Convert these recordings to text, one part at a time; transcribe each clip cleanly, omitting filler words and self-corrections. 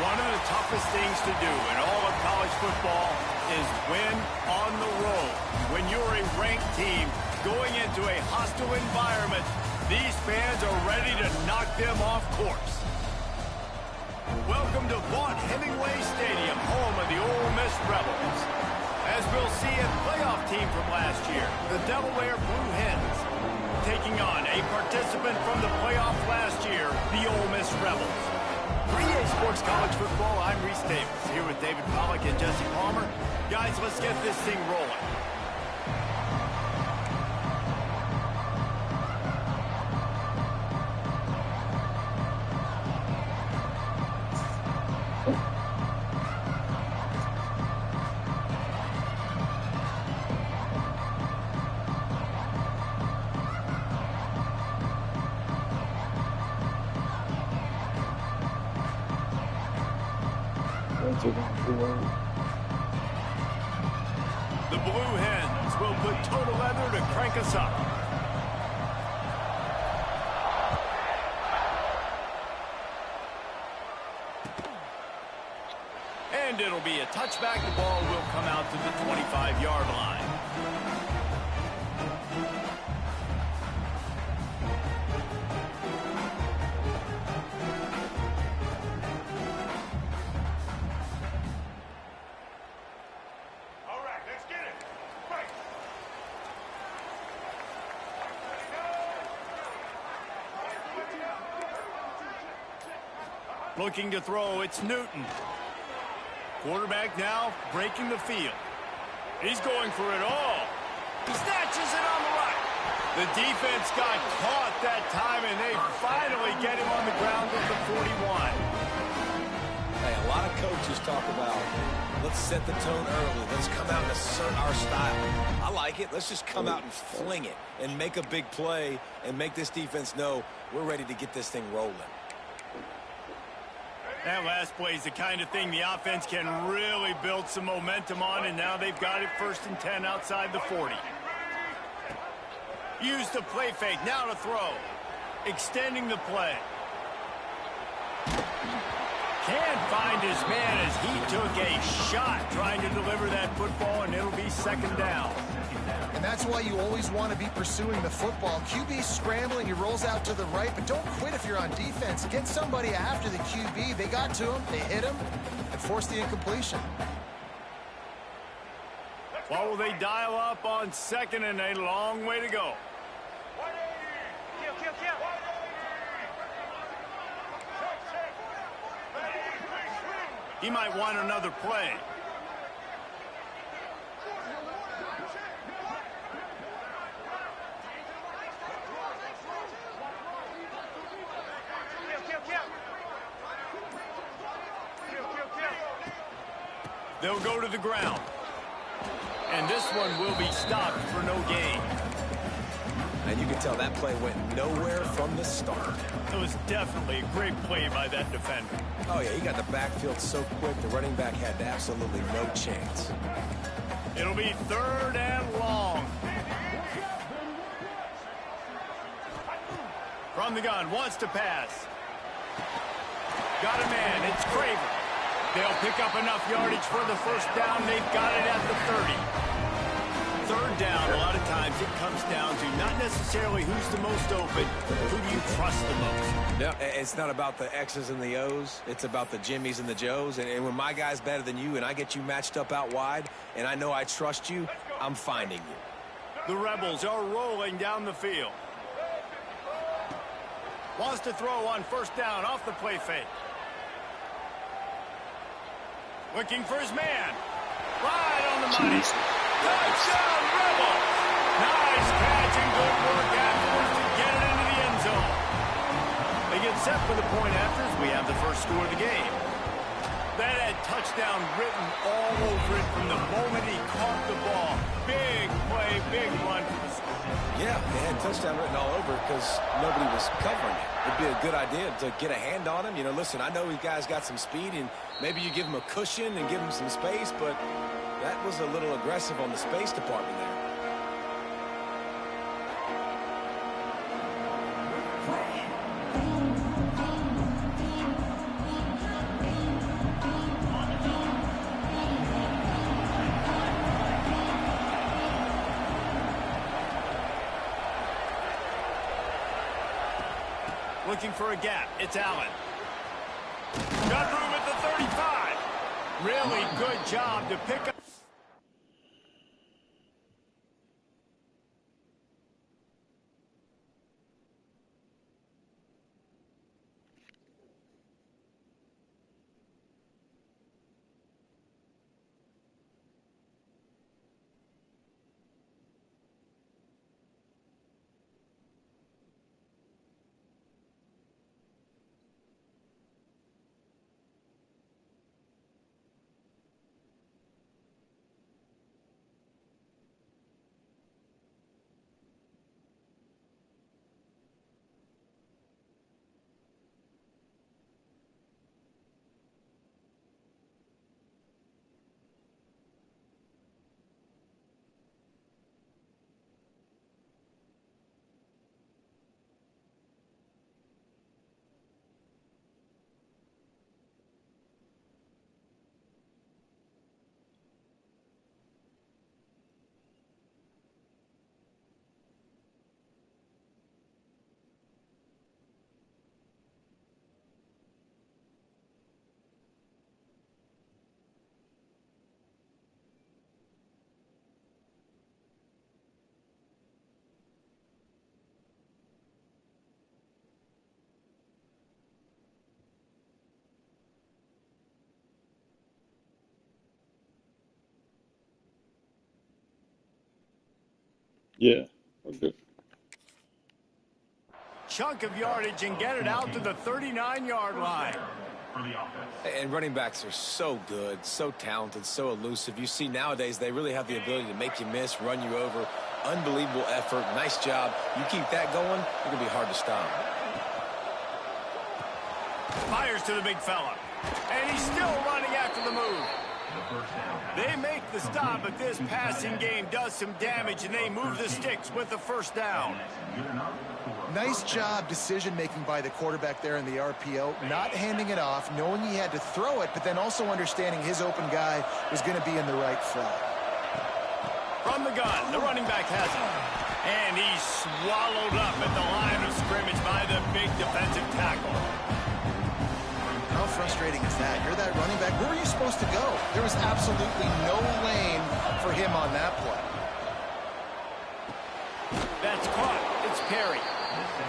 One of the toughest things to do in all of college football is win on the road. When you're a ranked team going into a hostile environment, these fans are ready to knock them off course. Welcome to Vaught-Hemingway Stadium, home of the Ole Miss Rebels. As we'll see a playoff team from last year, the Delaware Blue Hens, taking on a participant from the playoff last year, the Ole Miss Rebels. 3A Sports College Football, I'm Reese Davis, here with David Pollack and Jesse Palmer. Guys, let's get this thing rolling. The Blue Hens will put total leather to crank us up. And it'll be a touchback. The ball will come out to the 25-yard line. Looking to throw, it's Newton. Quarterback now breaking the field. He's going for it all. He snatches it on the right. The defense got caught that time, and they finally get him on the ground with the 41. Hey, a lot of coaches talk about, let's set the tone early. Let's come out and assert our style. I like it. Let's just come out and fling it and make a big play and make this defense know we're ready to get this thing rolling. That last play is the kind of thing the offense can really build some momentum on, and now they've got it 1st and 10 outside the 40. Use the play fake, now to throw. Extending the play. Can't find his man as he took a shot trying to deliver that football, and it'll be 2nd down. And that's why you always want to be pursuing the football. QB's scrambling, he rolls out to the right, but don't quit if you're on defense. Get somebody after the QB. They got to him, they hit him, and forced the incompletion. What will they dial up on 2nd and a long way to go? He might want another play. They'll go to the ground. And this one will be stopped for no gain. And you can tell that play went nowhere from the start. It was definitely a great play by that defender. Oh, yeah, he got the backfield so quick, the running back had absolutely no chance. It'll be 3rd and long. From the gun, wants to pass. Got a man, it's Craven. They'll pick up enough yardage for the 1st down. They've got it at the 30. 3rd down, a lot of times times it comes down to not necessarily who's the most open, who do you trust the most. No, it's not about the X's and the O's. It's about the Jimmies and the Joes. And when my guy's better than you and I get you matched up out wide and I know I trust you, I'm finding you. The Rebels are rolling down the field. Wants to throw on first down off the play fake. Looking for his man. Right on the money. Touchdown, Rebels! Nice catch and good work afterwards to get it into the end zone. They get set for the point after as we have the first score of the game. That had touchdown written all over it from the moment he caught the ball. Big play, big run for the score. Yeah, they had touchdown written all over because nobody was covering it. It'd be a good idea to get a hand on him. You know, listen, I know these guys got some speed, and maybe you give him a cushion and give him some space, but that was a little aggressive on the space department there. Looking for a gap. It's Allen. Got room at the 35. Really good job to pick up. Yeah, we're good. Chunk of yardage and get it out to the 39-yard line. And running backs are so good, so talented, so elusive. You see nowadays they really have the ability to make you miss, run you over. Unbelievable effort. Nice job. You keep that going, it's going to be hard to stop. Fires to the big fella. And he's still running after the move. They make the stop, but this passing game does some damage, and they move the sticks with the first down. Nice job decision-making by the quarterback there in the RPO, not handing it off, knowing he had to throw it, but then also understanding his open guy was going to be in the right flat. From the gun, the running back has it. And he's swallowed up at the line of scrimmage by the big defensive tackle. How frustrating is that? You're that running back. Where were you supposed to go? There was absolutely no lane for him on that play. That's caught. It's Perry.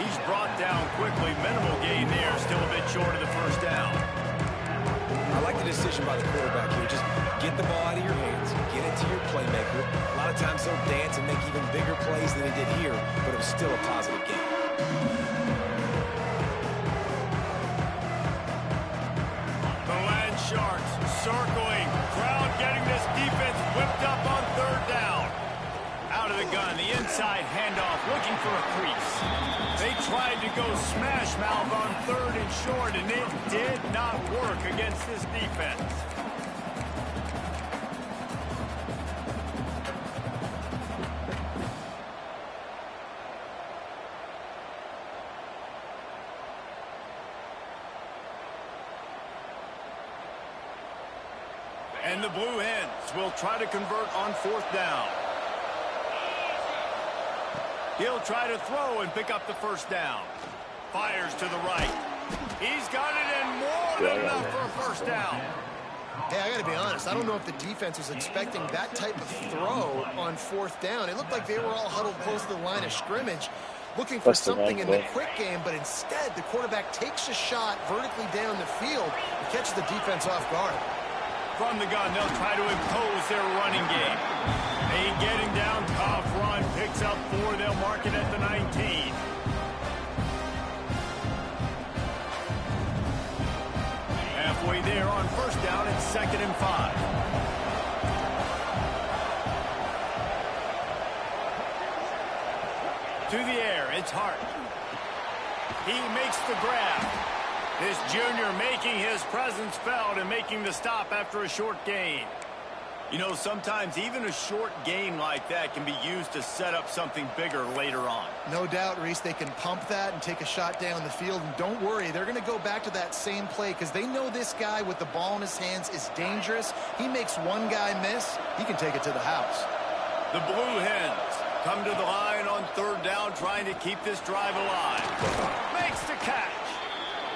He's brought down quickly. Minimal gain there. Still a bit short of the first down. I like the decision by the quarterback here. Just get the ball out of your hands. Get it to your playmaker. A lot of times he'll dance and make even bigger plays than he did here, but it was still a positive game. The Land Sharks circling. Crowd getting this defense whipped up on third down. Out of the gun, the inside handoff, looking for a crease. They tried to go smash mouth on third and short, and it did not work against this defense. And the Blue Hens will try to convert on fourth down. He'll try to throw and pick up the first down. Fires to the right. He's got it and more than enough for a first down. Hey, I got to be honest. I don't know if the defense was expecting that type of throw on fourth down. It looked like they were all huddled close to the line of scrimmage, looking for something in the quick game, but instead the quarterback takes a shot vertically down the field and catches the defense off guard. From the gun, they'll try to impose their running game. They getting down, tough run, picks up 4. They'll mark it at the 19. Halfway there on first down, it's 2nd and 5. To the air, it's Hart. He makes the grab. This junior making his presence felt and making the stop after a short gain. You know, sometimes even a short gain like that can be used to set up something bigger later on. No doubt, Reese, they can pump that and take a shot down the field. And don't worry, they're going to go back to that same play because they know this guy with the ball in his hands is dangerous. He makes one guy miss, he can take it to the house. The Blue Hens come to the line on 3rd down, trying to keep this drive alive. Makes the catch.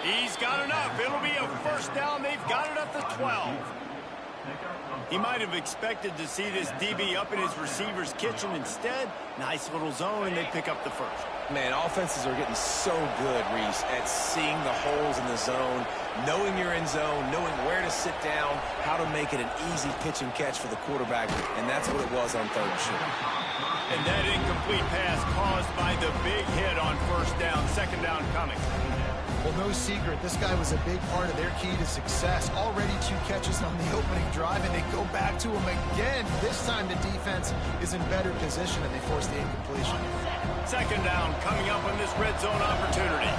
He's got enough. It'll be a first down. They've got it at the 12. He might have expected to see this DB up in his receiver's kitchen. Instead, nice little zone, and they pick up the first. Man, offenses are getting so good, Reese, at seeing the holes in the zone, knowing you're in zone, knowing where to sit down, how to make it an easy pitch and catch for the quarterback, and that's what it was on 3rd and short. And that incomplete pass caused by the big hit on first down, 2nd down coming. Well, no secret, this guy was a big part of their key to success. Already 2 catches on the opening drive, and they go back to him again. This time the defense is in better position, and they force the incompletion. 2nd down coming up on this red zone opportunity.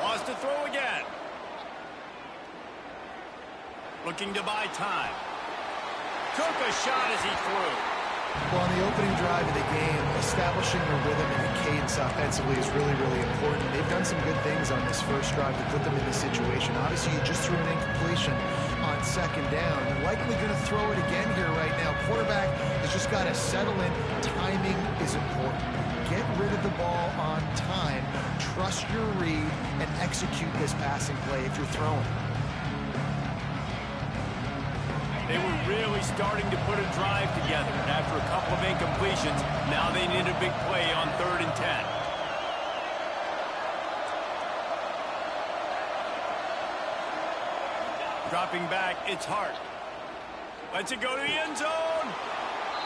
Wants to throw again. Looking to buy time. Took a shot as he threw. Well, on the opening drive of the game, establishing a rhythm and a cadence offensively is really, really important. They've done some good things on this first drive to put them in this situation. Obviously, you just threw an incompletion on 2nd down. They're likely going to throw it again here right now. Quarterback has just got to settle in. Timing is important. Get rid of the ball on time. Trust your read and execute this passing play if you're throwing. They were really starting to put a drive together. After a couple of incompletions, now they need a big play on 3rd and 10. Dropping back, it's Hart. Lets it go to the end zone.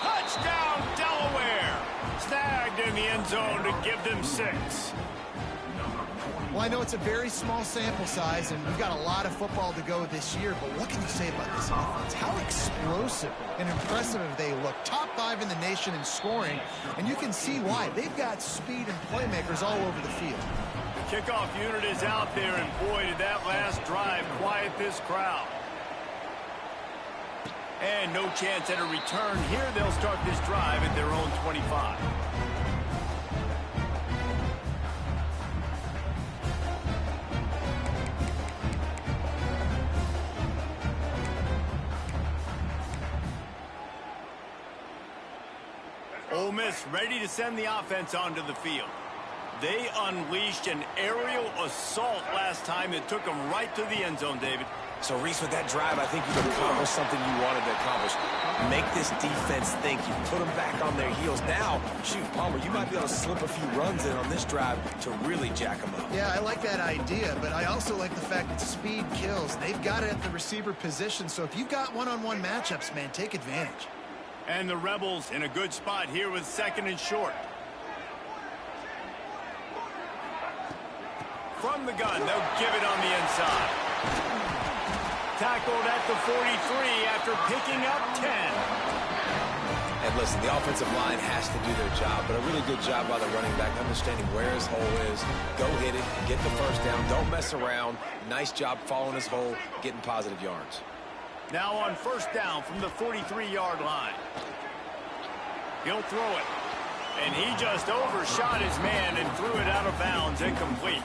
Touchdown, Delaware. Snagged in the end zone to give them 6. Well, I know it's a very small sample size, and we've got a lot of football to go this year, but what can you say about this offense? How explosive and impressive they look. Top 5 in the nation in scoring, and you can see why. They've got speed and playmakers all over the field. The kickoff unit is out there, and boy, did that last drive quiet this crowd. And no chance at a return here. They'll start this drive at their own 25. Ole Miss ready to send the offense onto the field. They unleashed an aerial assault last time that took them right to the end zone, David. So, Reese, with that drive, I think you've accomplished something you wanted to accomplish. Make this defense think. You put them back on their heels. Now, shoot, Palmer, you might be able to slip a few runs in on this drive to really jack them up. Yeah, I like that idea, but I also like the fact that speed kills. They've got it at the receiver position, so if you've got one-on-one matchups, man, take advantage. And the Rebels in a good spot here with 2nd and short. From the gun, they'll give it on the inside. Tackled at the 43 after picking up 10. And listen, the offensive line has to do their job, but a really good job by the running back, understanding where his hole is. Go hit it, get the first down, don't mess around. Nice job following his hole, getting positive yards. Now on first down from the 43-yard line. He'll throw it. And he just overshot his man and threw it out of bounds, incomplete.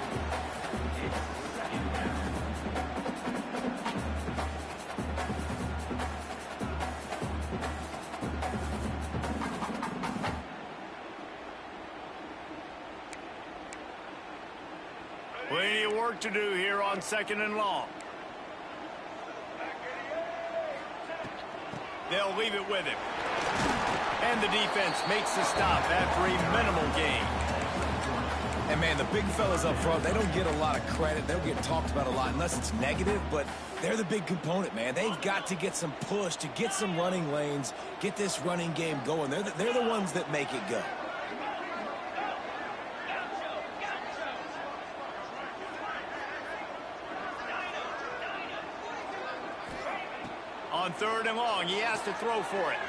Plenty of work to do here on 2nd and long. They'll leave it with him. And the defense makes the stop after a minimal gain. And, man, the big fellas up front, they don't get a lot of credit. They'll get talked about a lot unless it's negative, but they're the big component, man. They've got to get some push to get some running lanes, get this running game going. They're the ones that make it go. On 3rd and long, he has to throw for it.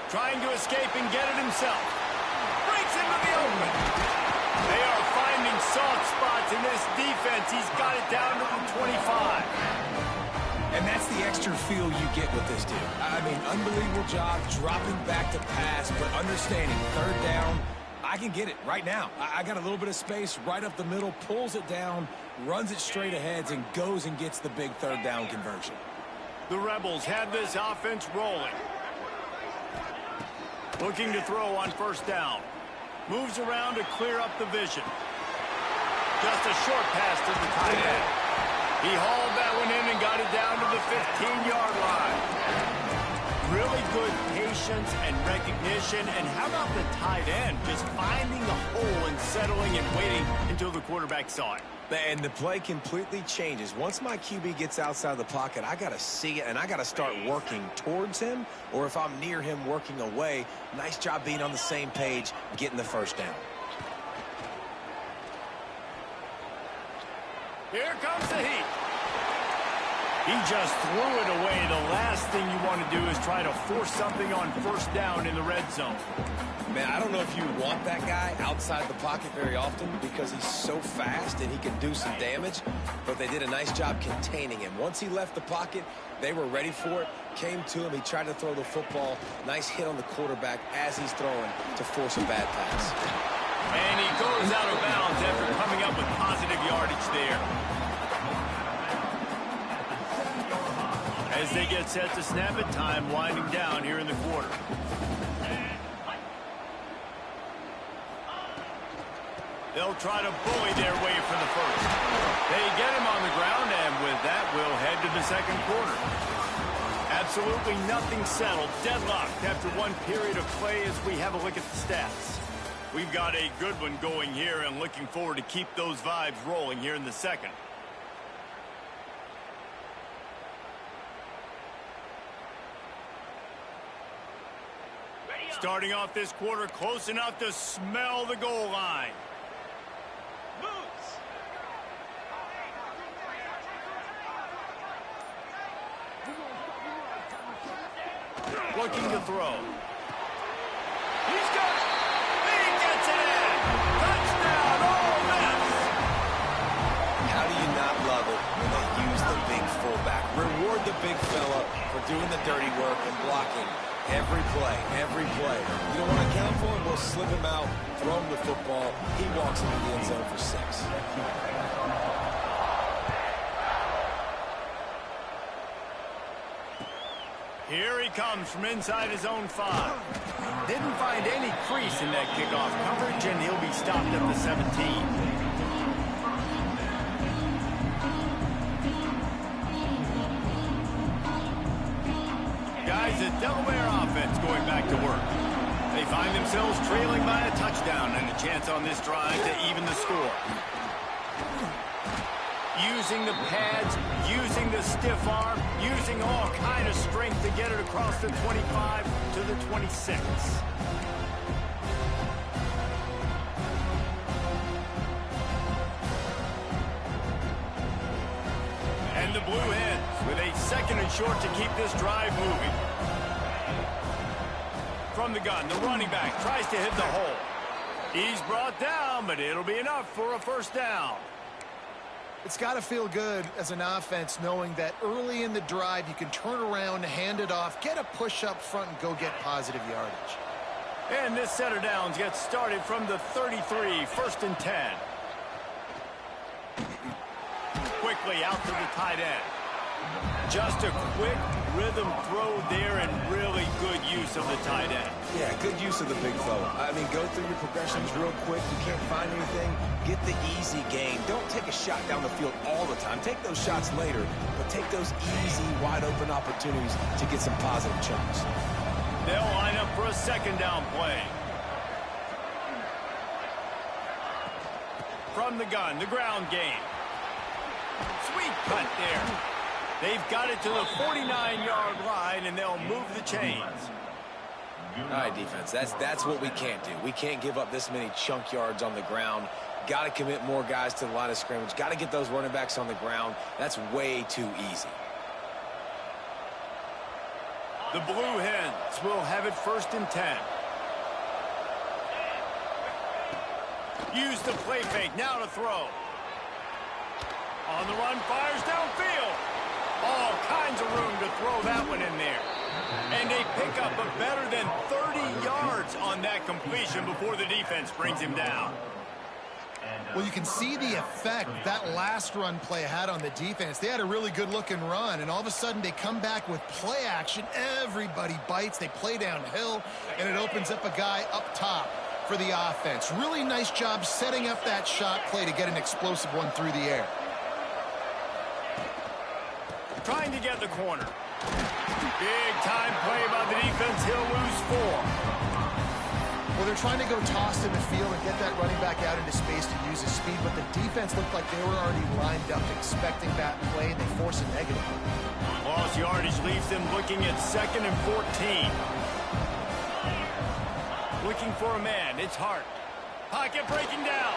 Trying to escape and get it himself. Breaks into the open. They are finding soft spots in this defense. He's got it down to the 25. And that's the extra feel you get with this dude. I mean, unbelievable job dropping back to pass, but understanding 3rd down, I can get it right now. I got a little bit of space right up the middle, pulls it down, runs it straight ahead, and goes and gets the big 3rd down conversion. The Rebels have this offense rolling. Looking to throw on 1st down. Moves around to clear up the vision. Just a short pass to the tight end. He hauled that one in and got it down to the 15-yard line. Really good patience and recognition. And how about the tight end just finding the hole and settling and waiting until the quarterback saw it? And the play completely changes. Once my QB gets outside the pocket, I got to see it, and I got to start working towards him, or if I'm near him, working away. Nice job being on the same page, getting the 1st down. Here comes the heat. He just threw it away. The last thing you want to do is try to force something on 1st down in the red zone. Man, I don't know if you want that guy outside the pocket very often because he's so fast and he can do some damage, but they did a nice job containing him. Once he left the pocket, they were ready for it, came to him, he tried to throw the football. Nice hit on the quarterback as he's throwing to force a bad pass. And he goes out of bounds after coming up with positive yardage there. As they get set to snap it, time winding down here in the quarter. They'll try to bully their way for the 1st. They get him on the ground, and with that, we'll head to the 2nd quarter. Absolutely nothing settled. Deadlocked after one period of play as we have a look at the stats. We've got a good one going here and looking forward to keep those vibes rolling here in the 2nd. Starting off this quarter close enough to smell the goal line. Looking to throw. He's got it. He gets it in. Touchdown, Ole Miss. How do you not love it when they use the big fullback? Reward the big fella for doing the dirty work and blocking every play, every play. You don't want to count for him, we'll slip him out, throw him the football. He walks into the end zone for 6. Here he comes from inside his own 5. Didn't find any crease in that kickoff coverage, and he'll be stopped at the 17. Guys, the Delaware offense going back to work. They find themselves trailing by a touchdown and a chance on this drive to even the score. Using the pads, using the stiff arm, using all kind of strength to get it across the 25 to the 26. And the Blue Hens with a 2nd and short to keep this drive moving. From the gun, the running back tries to hit the hole. He's brought down, but it'll be enough for a 1st down. It's got to feel good as an offense knowing that early in the drive you can turn around, hand it off, get a push up front, and go get positive yardage. And this set of downs gets started from the 33, 1st and 10. Quickly out to the tight end. Just a quick rhythm throw there and really good use of the tight end. Yeah, good use of the big fella. I mean, go through your progressions real quick. You can't find anything, get the easy gain. Don't take a shot down the field all the time. Take those shots later, but take those easy, wide-open opportunities to get some positive chunks. They'll line up for a second down play. From the gun, the ground game. Sweet cut there. They've got it to the 49-yard line, and they'll move the chains. All right, defense, that's what we can't do. We can't give up this many chunk yards on the ground. Got to commit more guys to the line of scrimmage. Got to get those running backs on the ground. That's way too easy. The Blue Hens will have it 1st and 10. Use the play fake, now to throw. On the run, fires downfield. All kinds of room to throw that one in there. And they pick up a better than 30 yards on that completion before the defense brings him down. Well, you can see the effect that last run play had on the defense. They had a really good-looking run, and all of a sudden they come back with play action. Everybody bites. They play downhill, and it opens up a guy up top for the offense. Really nice job setting up that shot play to get an explosive one through the air. Trying to get the corner. Big time play by the defense. He'll lose 4. Well, they're trying to go toss in the field and get that running back out into space to use his speed, but the defense looked like they were already lined up expecting that play, and they force a negative. Lost yardage leaves them looking at 2nd and 14. Looking for a man. It's Hart. Pocket breaking down.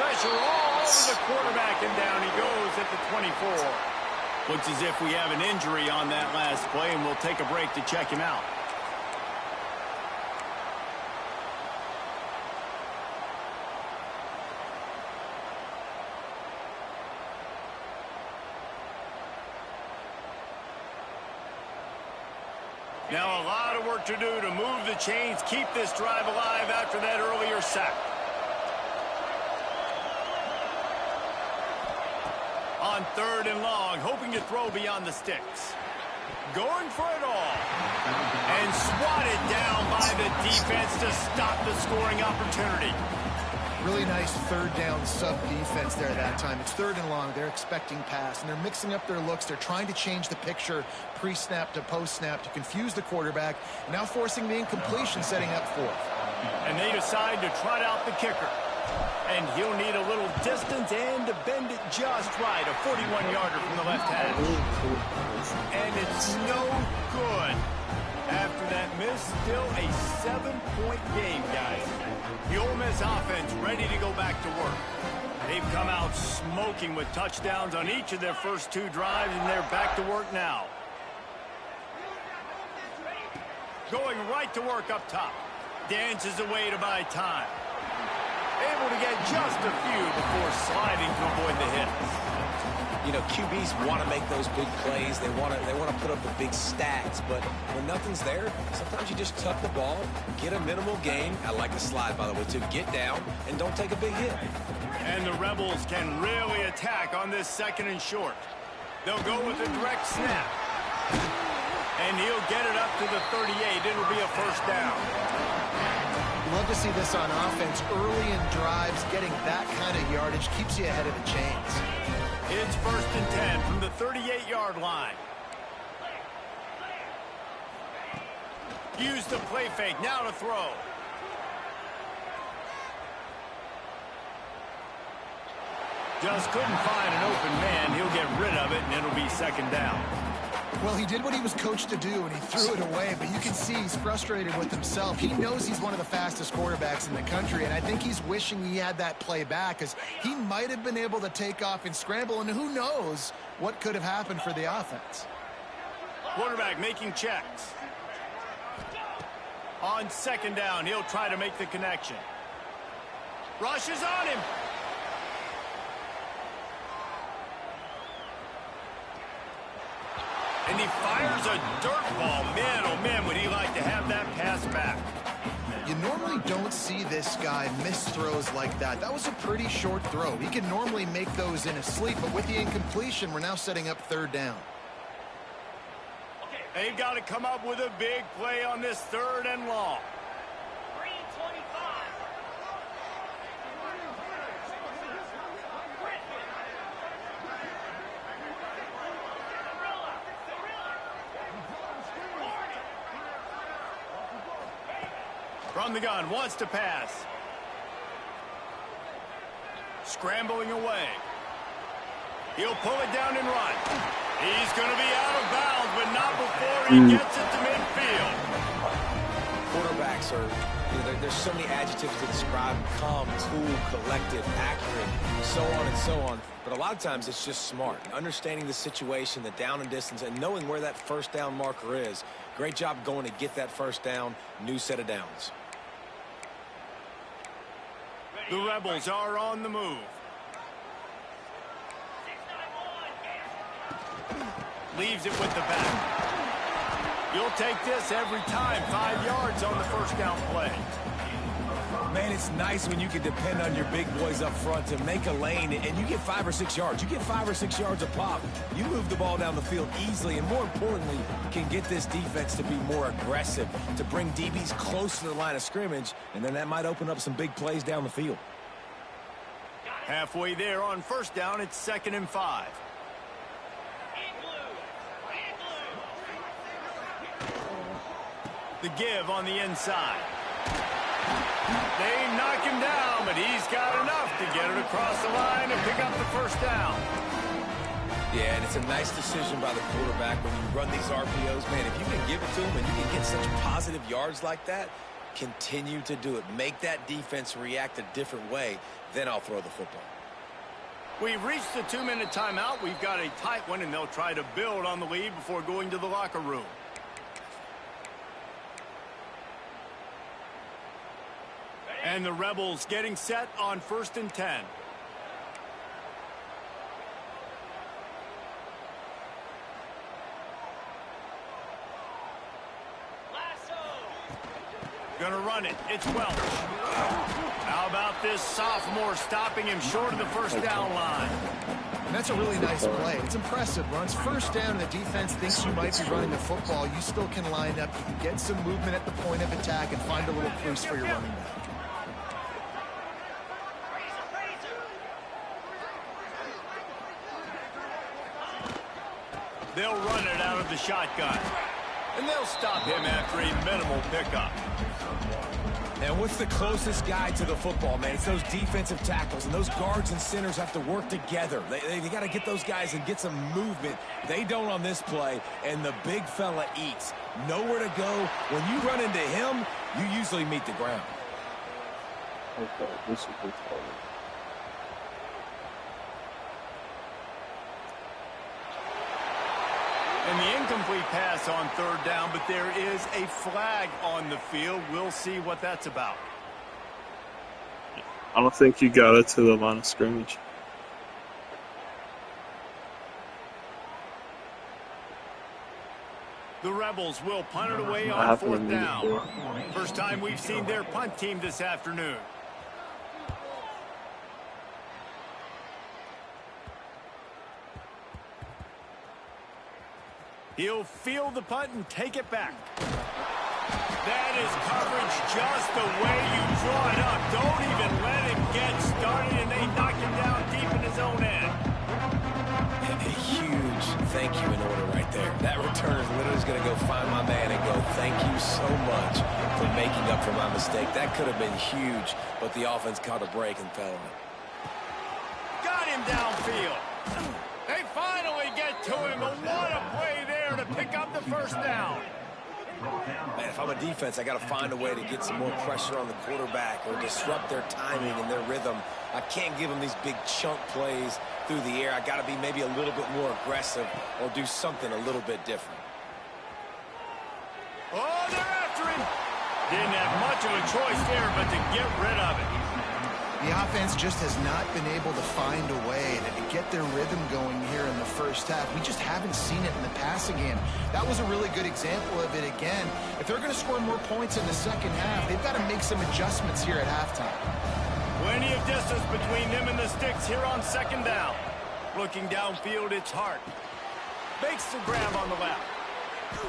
Pressure all over the quarterback, and down he goes at the 24. Looks as if we have an injury on that last play, and we'll take a break to check him out. Now a lot of work to do to move the chains, keep this drive alive after that earlier sack. On 3rd and long, hoping to throw beyond the sticks. Going for it all. And swatted down by the defense to stop the scoring opportunity. Really nice 3rd down sub defense there that time. It's 3rd and long. They're expecting pass, and they're mixing up their looks. They're trying to change the picture pre-snap to post-snap to confuse the quarterback, now forcing the incompletion, setting up 4th. And they decide to trot out the kicker. And he'll need a little distance and to bend it just right. A 41-yarder from the left hash. And it's no good. After that miss, still a 7-point game, guys. The Ole Miss offense ready to go back to work. They've come out smoking with touchdowns on each of their first 2 drives, and they're back to work now. Going right to work up top. Dances away to buy time. Able to get just a few before sliding to avoid the hits. You know, QBs want to make those big plays. They want to put up the big stats. But when nothing's there, sometimes you just tuck the ball, get a minimal gain. I like the slide, by the way, to get down and don't take a big hit. And the Rebels can really attack on this 2nd and short. They'll go with a direct snap. And he'll get it up to the 38. It'll be a 1st down. Love to see this on offense. Early in drives, getting that kind of yardage keeps you ahead of the chains. It's 1st and 10 from the 38-yard line. Use the play fake, now to throw. Just couldn't find an open man. He'll get rid of it, and it'll be 2nd down. Well, he did what he was coached to do, and he threw it away, but you can see he's frustrated with himself. He knows he's one of the fastest quarterbacks in the country, and I think he's wishing he had that play back, because he might have been able to take off and scramble, and who knows what could have happened for the offense. Quarterback making checks. On 2nd down, he'll try to make the connection. Rushes on him. And he fires a dirt ball. Man, oh man, would he like to have that pass back. You normally don't see this guy miss throws like that. That was a pretty short throw. He can normally make those in his sleep, but with the incompletion, we're now setting up 3rd down. They've got to come up with a big play on this 3rd and long. From the gun, wants to pass. Scrambling away. He'll pull it down and run. He's going to be out of bounds, but not before he gets it to midfield. Quarterbacks are, there's so many adjectives to describe them: calm, cool, collected, accurate, so on and so on. But a lot of times it's just smart. Understanding the situation, the down and distance, and knowing where that 1st down marker is. Great job going to get that 1st down. New set of downs. The Rebels are on the move. Leaves it with the back. You'll take this every time. 5 yards on the 1st down play. Man, it's nice when you can depend on your big boys up front to make a lane, and you get 5 or 6 yards. You get 5 or 6 yards a pop. You move the ball down the field easily, and more importantly, can get this defense to be more aggressive, to bring DBs close to the line of scrimmage, and then that might open up some big plays down the field. Halfway there on 1st down, it's 2nd and 5. The give on the inside. They knock him down, but he's got enough to get it across the line and pick up the 1st down. Yeah, and it's a nice decision by the quarterback when you run these RPOs. Man, if you can give it to him and you can get such positive yards like that, continue to do it. Make that defense react a different way, then I'll throw the football. We've reached the 2-minute timeout. We've got a tight one, and they'll try to build on the lead before going to the locker room. And the Rebels getting set on 1st and 10. Gonna run it. It's Welch. How about this sophomore stopping him short of the 1st down line? And that's a really nice play. It's impressive. Runs 1st down, and the defense thinks you might be running the football. You still can line up. You can get some movement at the point of attack and find a little crease for your running back. They'll run it out of the shotgun. And they'll stop him after a minimal pickup. And what's the closest guy to the football, man? It's those defensive tackles, and those guards and centers have to work together. They got to get those guys and get some movement. They don't on this play, and the big fella eats. Nowhere to go. When you run into him, you usually meet the ground. Okay, this is good. And the incomplete pass on 3rd down, but there is a flag on the field. We'll see what that's about. I don't think you got it to the line of scrimmage. The Rebels will punt it away on 4th down. First time we've seen their punt team this afternoon. He'll field the punt and take it back. That is coverage just the way you draw it up. Don't even let him get started, and they knock him down deep in his own end. And a huge thank you in order right there. That return is literally going to go find my man and go, thank you so much for making up for my mistake. That could have been huge, but the offense caught a break and fell on it. Got him downfield. They finally get to him, but what a play there to pick up the 1st down. Man, if I'm a defense, I got to find a way to get some more pressure on the quarterback or disrupt their timing and their rhythm. I can't give them these big chunk plays through the air. I got to be maybe a little bit more aggressive or do something a little bit different. Oh, they're after him. Didn't have much of a choice there but to get rid of it. The offense just has not been able to find a way to get their rhythm going here in the first half. We just haven't seen it in the passing game. That was a really good example of it again. If they're going to score more points in the second half, they've got to make some adjustments here at halftime. Plenty of distance between them and the sticks here on second down. Looking downfield, it's Hart. Makes the grab on the left.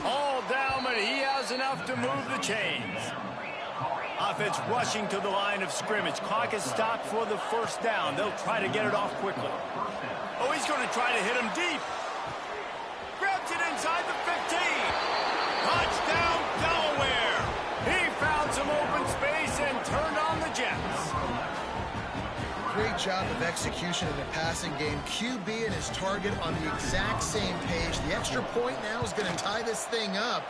All down, but he has enough to move the chains. Offense rushing to the line of scrimmage. Clock is stopped for the first down. They'll try to get it off quickly. Oh, he's going to try to hit him deep. Grabs it inside the 15. Touchdown, Delaware. He found some open space and turned on the Jets. Great job of execution in the passing game. QB and his target on the exact same page. The extra point now is going to tie this thing up.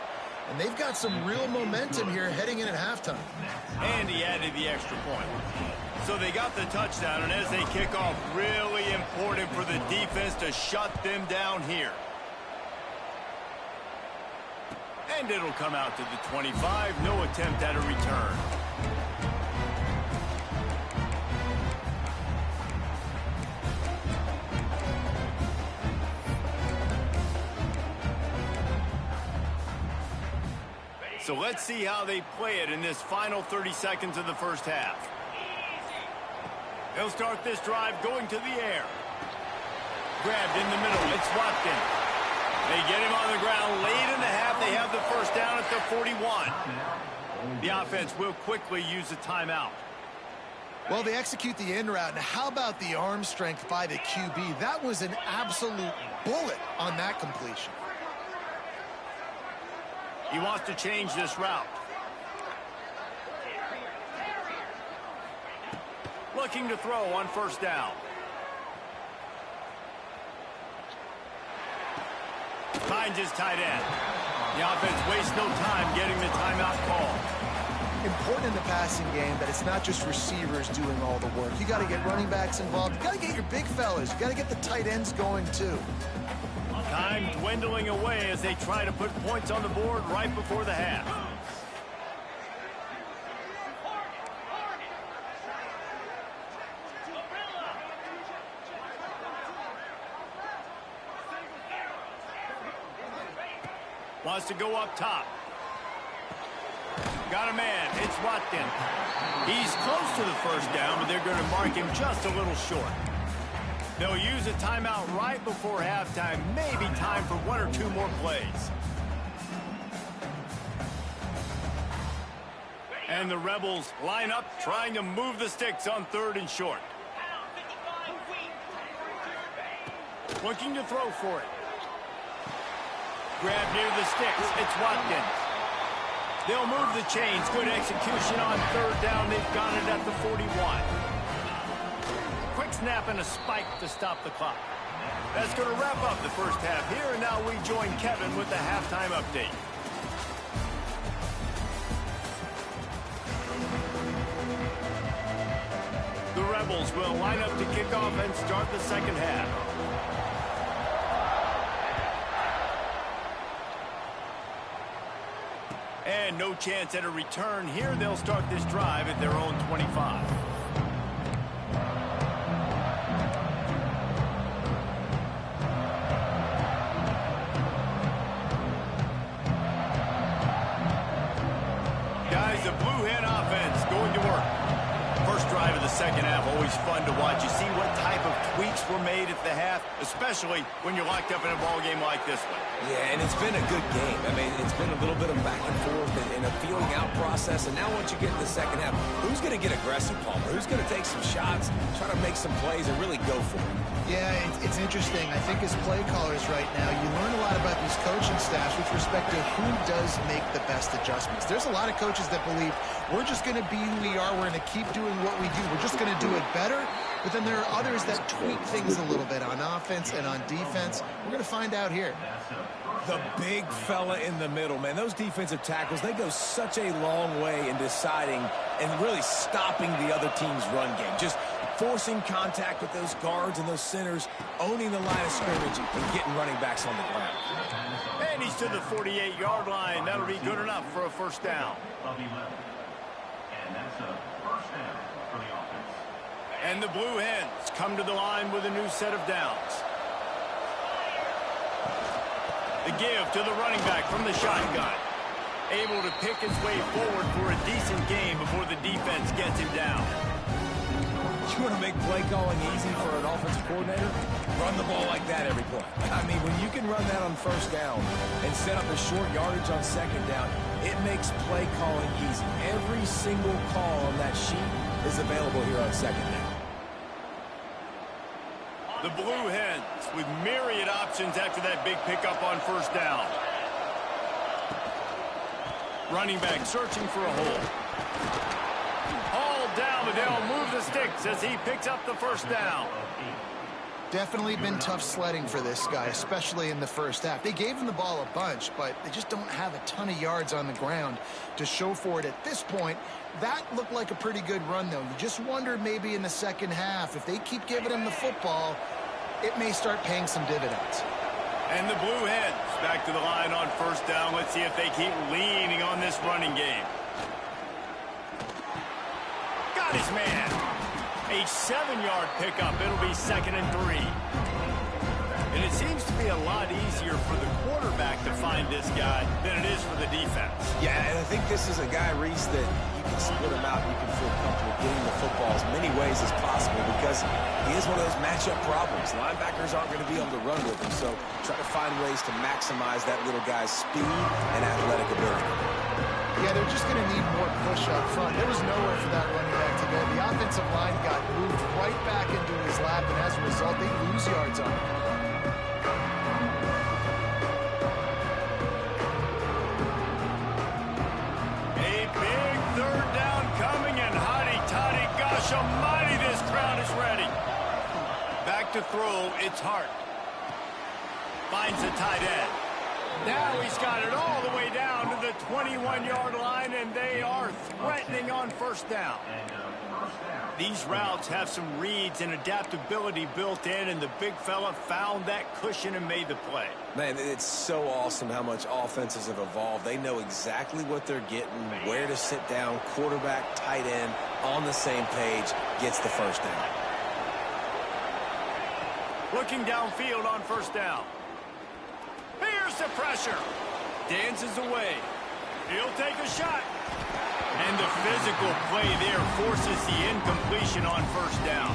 And they've got some real momentum here heading in at halftime. And he added the extra point. So they got the touchdown, and as they kick off, really important for the defense to shut them down here. And it'll come out to the 25. No attempt at a return. So let's see how they play it in this final 30 seconds of the first half. They'll start this drive going to the air. Grabbed in the middle. It's Watkins. They get him on the ground late in the half. They have the first down at the 41. The offense will quickly use a timeout. Well, they execute the in route. Now, how about the arm strength by the QB? That was an absolute bullet on that completion. He wants to change this route. Looking to throw on first down. Finds his tight end. The offense wastes no time getting the timeout call. Important in the passing game that it's not just receivers doing all the work. You got to get running backs involved. You got to get your big fellas. You got to get the tight ends going too. Time dwindling away as they try to put points on the board right before the half. Wants to go up top. Got a man. It's Watkins. He's close to the first down, but they're going to mark him just a little short. They'll use a timeout right before halftime. Maybe time for one or two more plays. And the Rebels line up trying to move the sticks on third and short. Looking to throw for it. Grab near the sticks. It's Watkins. They'll move the chains. Good execution on third down. They've got it at the 41. Quick snap and a spike to stop the clock. That's going to wrap up the first half here, and now we join Kevin with the halftime update. The Rebels will line up to kick off and start the second half. And no chance at a return here. They'll start this drive at their own 25. The Blue Hen offense going to work. First drive of the second half, always fun to watch. You see what type of tweaks were made at the half, especially when you're locked up in a ball game like this one. Yeah, and it's been a good game. I mean, it's been a little bit of back and forth and a feeling out process. And now once you get in the second half, who's going to get aggressive, Palmer? Who's going to take some shots, try to make some plays, and really go for it? Yeah, it's interesting. I think as play callers right now, you learn a lot about these coaching staffs with respect to who does make the best adjustments. There's a lot of coaches that believe we're just going to be who we are. We're going to keep doing what we do. We're just going to do it better. But then there are others that tweak things a little bit on offense and on defense. We're going to find out here. The big fella in the middle, man. Those defensive tackles, they go such a long way in deciding and really stopping the other team's run game. Just forcing contact with those guards and those centers, owning the line of scrimmage and getting running backs on the ground. And he's to the 48-yard line. That'll be good enough for a first down. And that's a first down for the offense. And the Blue Hens come to the line with a new set of downs. The give to the running back from the shotgun. Able to pick his way forward for a decent game before the defense gets him down. You want to make play calling easy for an offensive coordinator? Run the ball like that every play. I mean, when you can run that on first down and set up the short yardage on second down, it makes play calling easy. Every single call on that sheet is available here on second down. The Blue Hens with myriad options after that big pickup on first down. Running back searching for a hole. All down, but they'll move the sticks as he picks up the first down. Definitely been tough sledding for this guy, especially in the first half. They gave him the ball a bunch, but they just don't have a ton of yards on the ground to show for it at this point. That looked like a pretty good run, though. You just wonder maybe in the second half, if they keep giving him the football, it may start paying some dividends. And the Blue Hens back to the line on first down. Let's see if they keep leaning on this running game. Got his man. A 7-yard pickup. It'll be 2nd and 3. And it seems to be a lot easier for the quarterback to find this guy than it is for the defense. Yeah, and I think this is a guy, Reese, that you can split him out. You can feel comfortable getting the football as many ways as possible because he is one of those matchup problems. Linebackers aren't going to be able to run with him, so try to find ways to maximize that little guy's speed and athletic ability. Yeah, they're just going to need more push up front. There was nowhere for that running back to go. The offensive line got moved right back into his lap, and as a result, they lose yards on him. A big 3rd down coming, and hotty-toddy, gosh almighty, this crowd is ready. Back to throw, it's Hart. Finds the tight end. Now he's got it all the way down to the 21-yard line, and they are threatening on first down. These routes have some reads and adaptability built in, and the big fella found that cushion and made the play. Man, it's so awesome how much offenses have evolved. They know exactly what they're getting, where to sit down, quarterback, tight end, on the same page, gets the first down. Looking downfield on first down. Here's the pressure. Dances away. He'll take a shot. And the physical play there forces the incompletion on first down.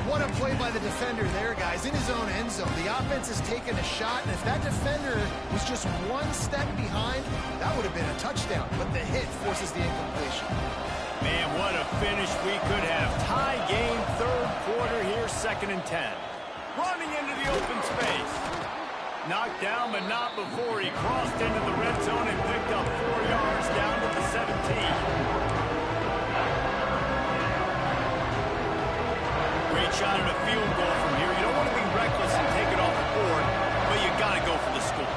What a play by the defender there, guys, in his own end zone. The offense has taken a shot, and if that defender was just one step behind, that would have been a touchdown. But the hit forces the incompletion. Man, what a finish we could have. Tie game, 3rd quarter here, 2nd and 10. Running into the open space. Knocked down, but not before he crossed into the red zone and picked up 4 yards down to the 17. Great shot at a field goal from here. You don't want to be reckless and take it off the board, but you got to go for the score.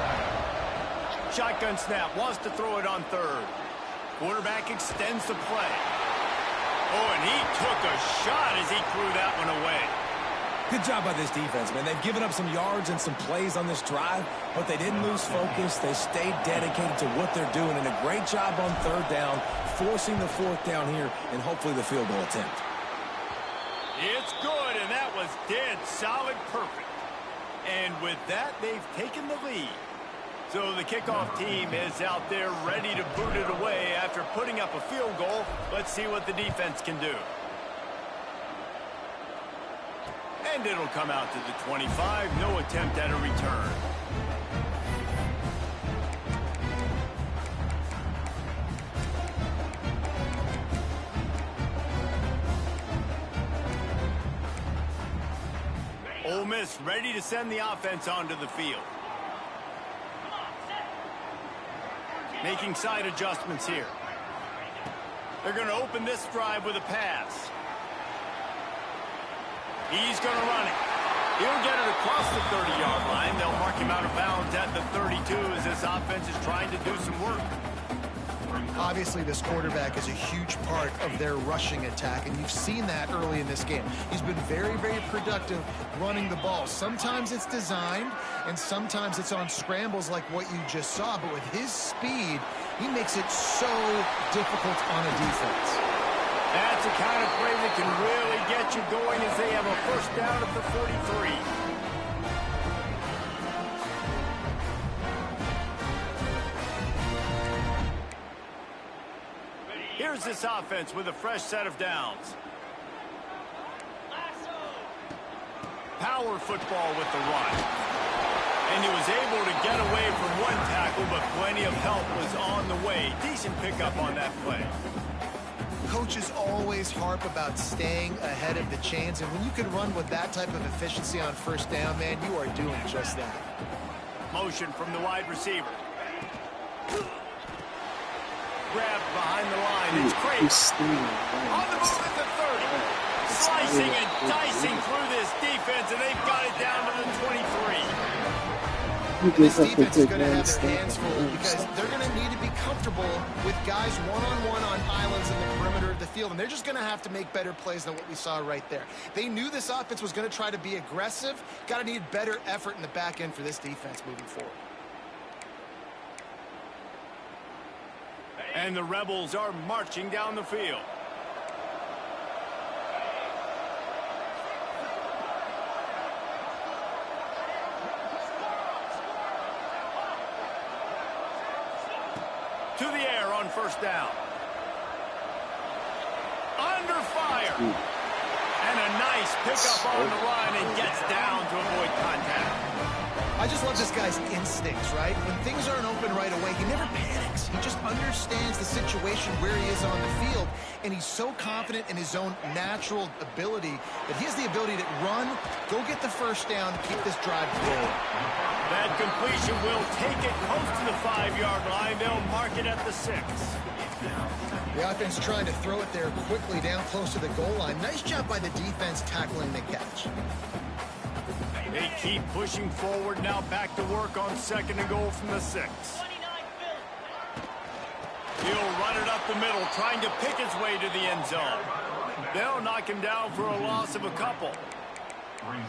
Shotgun snap, wants to throw it on 3rd. Quarterback extends the play. Oh, and he took a shot as he threw that one away. Good job by this defense, man. They've given up some yards and some plays on this drive, but they didn't lose focus. They stayed dedicated to what they're doing, and a great job on 3rd down, forcing the 4th down here, and hopefully the field goal attempt. It's good, and that was dead solid perfect. And with that, they've taken the lead. So the kickoff team is out there ready to boot it away after putting up a field goal. Let's see what the defense can do. And it'll come out to the 25. No attempt at a return. Ole Miss ready to send the offense onto the field. Making side adjustments here. They're going to open this drive with a pass. He's going to run it. He'll get it across the 30-yard line. They'll mark him out of bounds at the 32 as this offense is trying to do some work. Obviously, this quarterback is a huge part of their rushing attack, and you've seen that early in this game. He's been very, very productive running the ball. Sometimes it's designed, and sometimes it's on scrambles like what you just saw. But with his speed, he makes it so difficult on a defense. That's the kind of play that can really get you going as they have a first down at the 43. Here's this offense with a fresh set of downs. Power football with the run. And he was able to get away from one tackle, but plenty of help was on the way. Decent pickup on that play. Coaches always harp about staying ahead of the chains, and when you can run with that type of efficiency on first down, man, you are doing just that. Motion from the wide receiver. Grabbed behind the line. It's crazy. On the move at the 30. Slicing and dicing through this defense, and they've got it down to the 23. This defense is going to have their hands full because they're going to need to be comfortable with guys one-on-one on islands in the perimeter of the field, and they're just going to have to make better plays than what we saw right there. They knew this offense was going to try to be aggressive. Got to need better effort in the back end for this defense moving forward. And the Rebels are marching down the field. To the air on first down. Under fire. And a nice pickup on the run and gets down to avoid contact. I just love this guy's instincts, right? When things aren't open right away, he never panics. He just understands the situation where he is on the field, and he's so confident in his own natural ability that he has the ability to run, go get the first down, keep this drive rolling. That completion will take it close to the 5-yard line. They'll mark it at the 6. The offense trying to throw it there quickly down close to the goal line. Nice job by the defense tackling the catch. They keep pushing forward, now back to work on 2nd and goal from the 6. He'll run it up the middle, trying to pick his way to the end zone. They'll knock him down for a loss of a couple.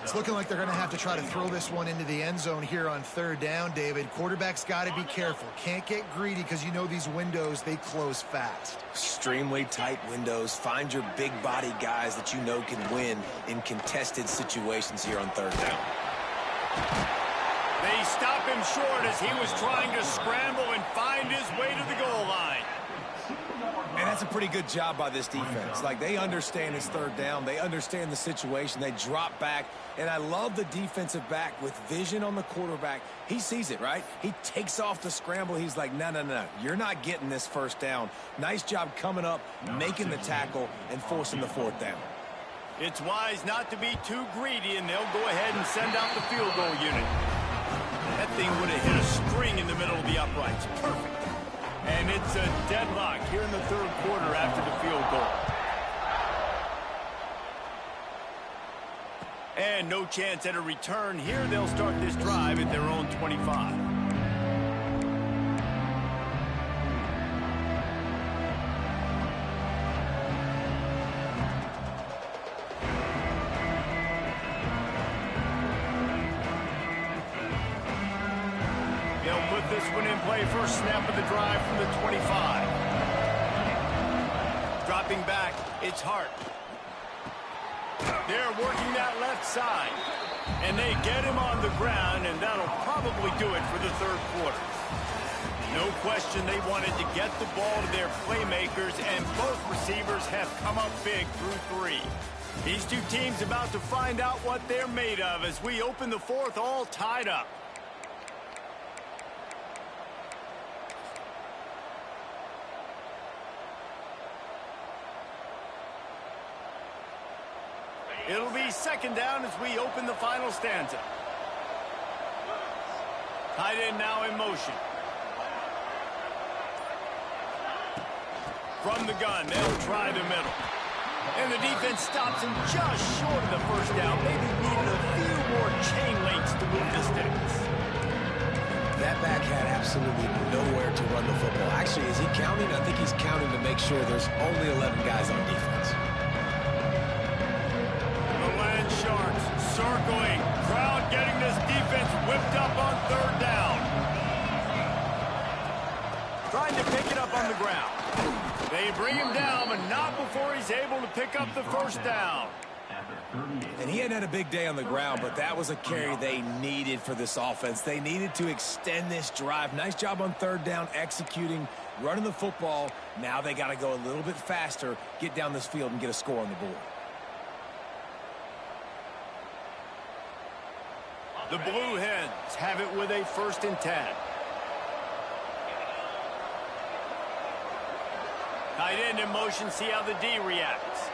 It's looking like they're going to have to try to throw this one into the end zone here on 3rd down, David. Quarterback's got to be careful. Can't get greedy because you know these windows, they close fast. Extremely tight windows. Find your big body guys that you know can win in contested situations here on 3rd down. They stop him short as he was trying to scramble and find his way to the goal line. And that's a pretty good job by this defense. Like, they understand it's 3rd down. They understand the situation. They drop back. And I love the defensive back with vision on the quarterback. He sees it, right? He takes off the scramble. He's like, no, no, no. You're not getting this 1st down. Nice job coming up, making the tackle, and forcing the 4th down. It's wise not to be too greedy, and they'll go ahead and send out the field goal unit. That thing would have hit a string in the middle of the uprights. Perfect. And it's a deadlock here in the 3rd quarter after the field goal. And no chance at a return here. They'll start this drive at their own 25. This one in play, first snap of the drive from the 25. Dropping back, it's Hart. They're working that left side. And they get him on the ground, and that'll probably do it for the 3rd quarter. No question they wanted to get the ball to their playmakers, and both receivers have come up big through 3. These two teams about to find out what they're made of as we open the 4th all tied up. It'll be 2nd down as we open the final stanza. Tight end now in motion. From the gun, they'll try the middle. And the defense stops him just short of the 1st down. Maybe needed a few more chain links to move the sticks. That back had absolutely nowhere to run the football. Actually, is he counting? I think he's counting to make sure there's only 11 guys on defense. Sharks circling. Crowd getting this defense whipped up on 3rd down. Trying to pick it up on the ground. They They bring him down, but not before he's able to pick up the first down. And he hadn't had a big day on the ground, but that was a carry they needed for this offense. They needed to extend this drive. Nice job on third down, executing, running the football. Now they got to go a little bit faster, get down this field, and get a score on the board. The Blue Hens have it with a 1st and 10. Tight end in motion, see how the D reacts.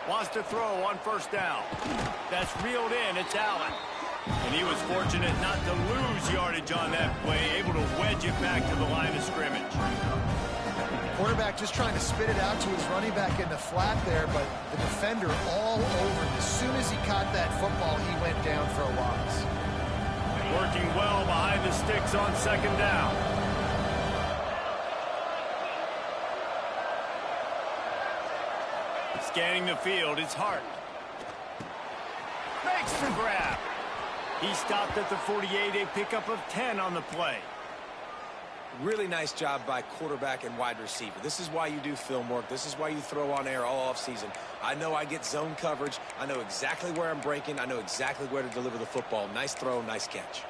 Wants to throw on 1st down. That's reeled in, it's Allen. And he was fortunate not to lose yardage on that play, able to wedge it back to the line of scrimmage. Quarterback just trying to spit it out to his running back in the flat there, but the defender all over him. As soon as he caught that football, he went down for a loss. Working well behind the sticks on 2nd down. Scanning the field, it's Hart. Makes the grab. He stopped at the 48, a pickup of 10 on the play. Really nice job by quarterback and wide receiver. This is why you do film work. This is why you throw on air all offseason. I know I get zone coverage. I know exactly where I'm breaking. I know exactly where to deliver the football. Nice throw, nice catch.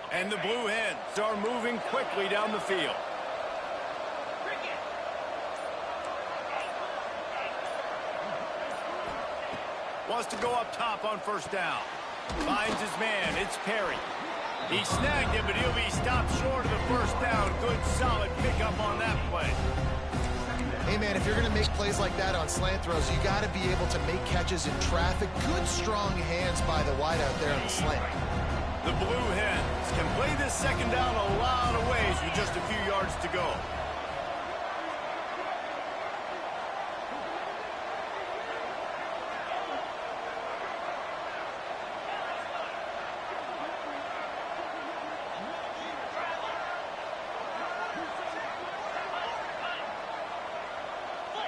And the Blue Hens are moving quickly down the field. Wants to go up top on 1st down. Finds his man. It's Perry. He snagged him, but he'll be stopped short of the 1st down. Good, solid pickup on that play. Hey, man, if you're going to make plays like that on slant throws, you got to be able to make catches in traffic. Good, strong hands by the wideout there on the slant. The Blue Hens can play this 2nd down a lot of ways with just a few yards to go.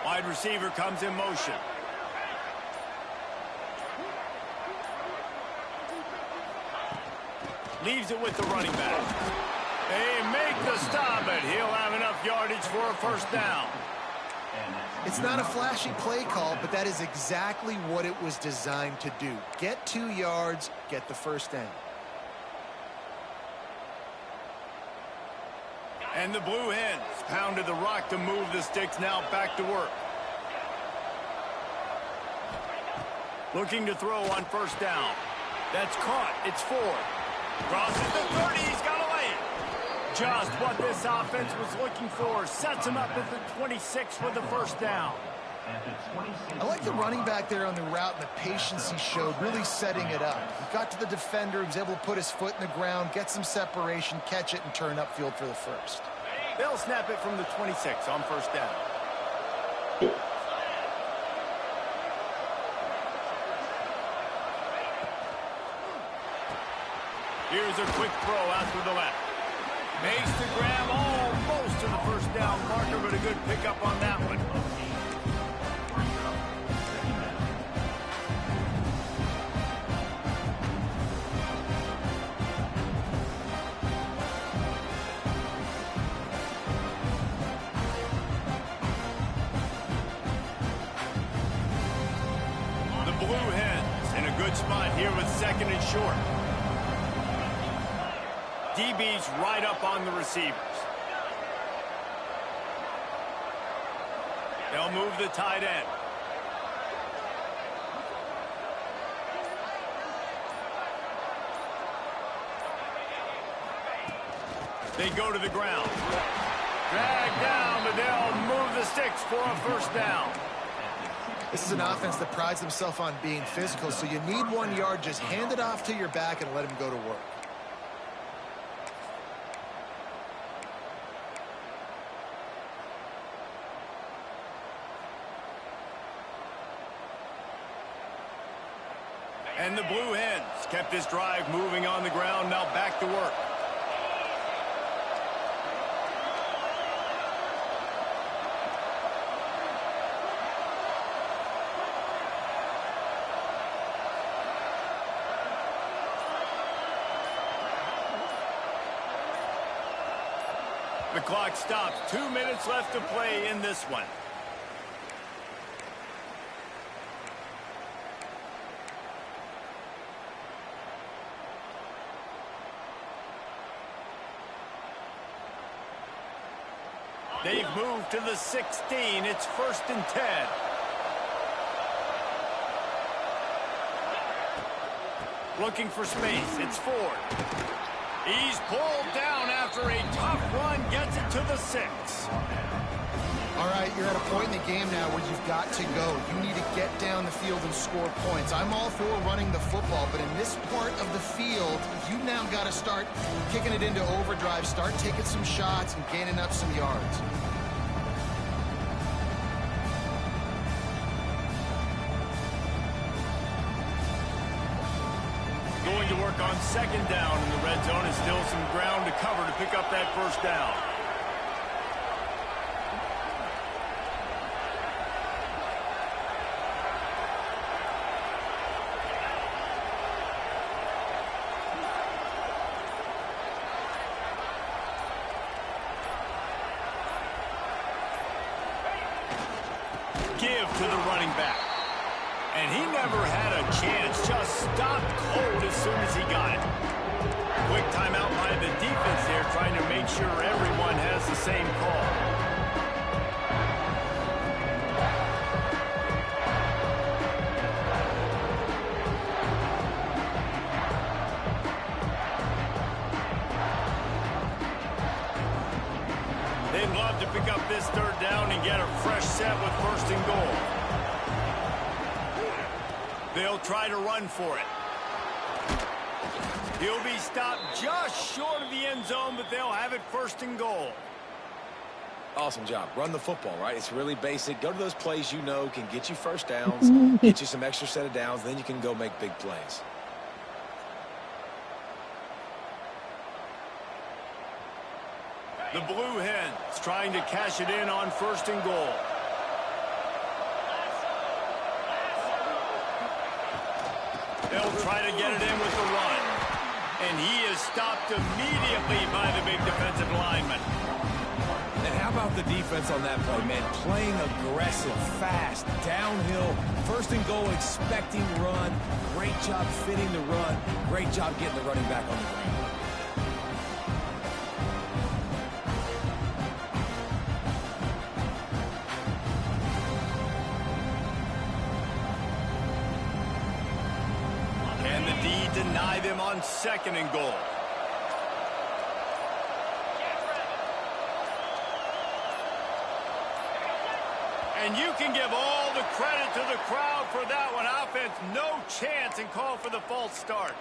Wide receiver comes in motion. Leaves it with the running back. They make the stop, but he'll have enough yardage for a 1st down. It's not a flashy play call, but that is exactly what it was designed to do. Get 2 yards, get the 1st down. And the Blue Hens pounded the rock to move the sticks, now back to work. Looking to throw on 1st down. That's caught. It's Ford. Crosses the 30. He's got to lay it. Just what this offense was looking for. Sets him up at the 26 for the 1st down. I like the running back there on the route and the patience he showed, really setting it up. He got to the defender, he was able to put his foot in the ground, get some separation, catch it, and turn upfield for the 1st. They'll snap it from the 26 on 1st down. Here's a quick throw out to the left. Makes the grab almost to the 1st down marker, but a good pickup on that one. The Blue Hens in a good spot here with 2nd and short. DB's right up on the receivers. They'll move the tight end. They go to the ground. Drag down, but they'll move the sticks for a 1st down. This is an offense that prides themselves on being physical, so you need 1 yard, just hand it off to your back and let him go to work. And the Blue Hens kept this drive moving on the ground, now back to work. The clock stops. 2 minutes left to play in this one. They've moved to the 16. It's 1st and 10. Looking for space. It's Ford. He's pulled down after a tough run. Gets it to the 6. All right, you're at a point in the game now where you've got to go. You need to get down the field and score points. I'm all for running the football, but in this part of the field, you now got to start kicking it into overdrive, start taking some shots and gaining up some yards. Going to work on 2nd down in the red zone, and still some ground to cover to pick up that 1st down. Give to the running back. And he never had a chance, just stopped cold as soon as he got it. Quick timeout by the defense there, trying to make sure everyone has the same call. They'd love to pick up this 3rd down and get a fresh set with 1st and goal. They'll try to run for it. He'll be stopped just short of the end zone, but they'll have it 1st and goal. Awesome job. Run the football, right? It's really basic. Go to those plays you know can get you 1st downs, get you some extra set of downs, then you can go make big plays. The Blue Hens trying to cash it in on 1st and goal. They'll try to get it in with the run. And he is stopped immediately by the big defensive lineman. And how about the defense on that play, man? Playing aggressive, fast, downhill, 1st and goal, expecting run. Great job fitting the run. Great job getting the running back on the ground. Can the D deny them on 2nd and goal? And you can give all the credit to the crowd for that one. Offense, no chance, and call for the false start.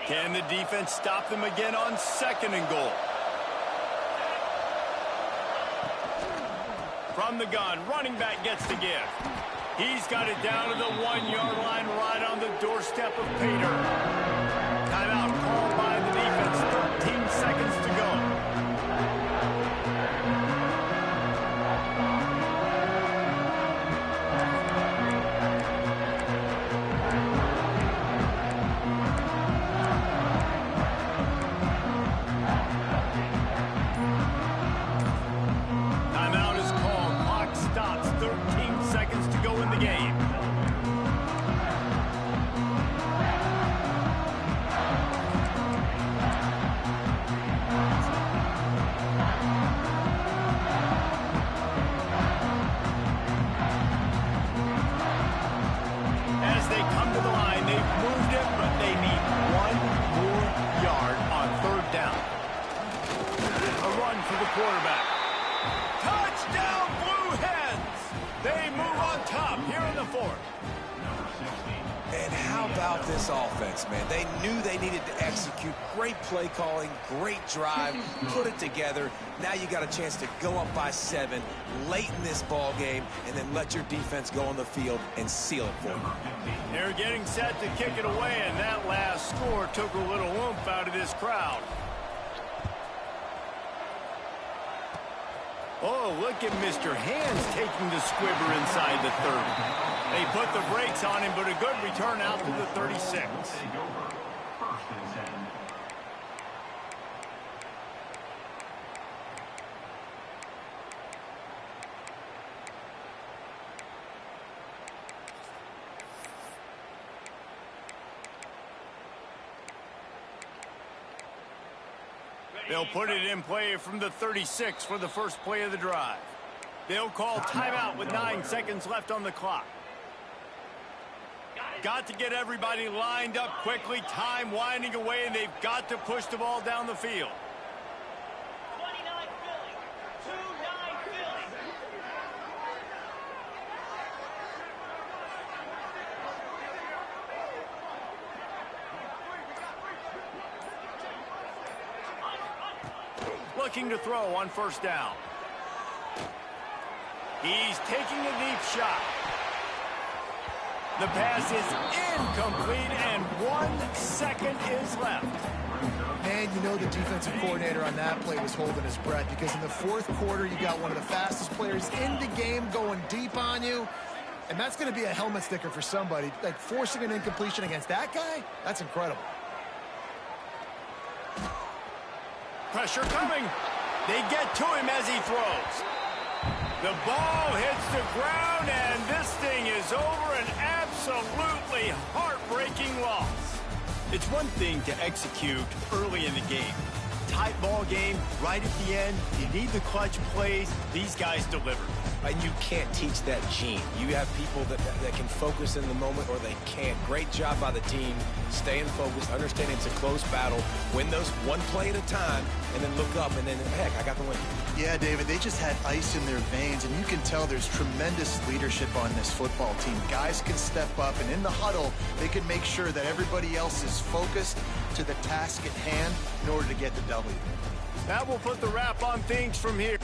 Can the defense stop them again on 2nd and goal? From the gun, running back gets to give. He's got it down to the 1-yard line, right on the doorstep of Pater. Timeout called by the defense. 13 seconds to go. Timeout is called. Clock stops. 13 seconds to go in the game. As they come to the line, they've moved it, but they need 1 more yard on 3rd down. A run for the quarterback. Touchdown, Blue Hens! They move on top here in the 4th. And how about this offense, man? They knew they needed to execute. Great play calling, great drive, put it together. Now you got a chance to go up by 7 late in this ball game and then let your defense go on the field and seal it for you. They're getting set to kick it away, and that last score took a little oomph out of this crowd. Oh, look at Mr. Hands taking the squibber inside the 30. They put the brakes on him, but a good return out to the 36. They'll put it in play from the 36 for the first play of the drive. They'll call timeout with 9 seconds left on the clock. Got to get everybody lined up quickly, time winding away, and they've got to push the ball down the field. 29 Philly, 2-9 Philly. Looking to throw on first down. He's taking a deep shot. The pass is incomplete, and 1 second is left. Man, you know the defensive coordinator on that play was holding his breath, because in the fourth quarter, you got one of the fastest players in the game going deep on you, and that's going to be a helmet sticker for somebody. Like, forcing an incompletion against that guy, that's incredible. Pressure coming. They get to him as he throws. The ball hits the ground, and this thing is over. An absolutely heartbreaking loss. It's one thing to execute early in the game. Tight ball game, right at the end. You need the clutch plays. These guys deliver. And you can't teach that gene. You have people that can focus in the moment, or they can't. Great job by the team, staying focused, understanding it's a close battle, win those one play at a time, and then look up, and then, heck, I got the win. Yeah, David, they just had ice in their veins, and you can tell there's tremendous leadership on this football team. Guys can step up, and in the huddle, they can make sure that everybody else is focused to the task at hand in order to get the W. That will put the wrap on things from here.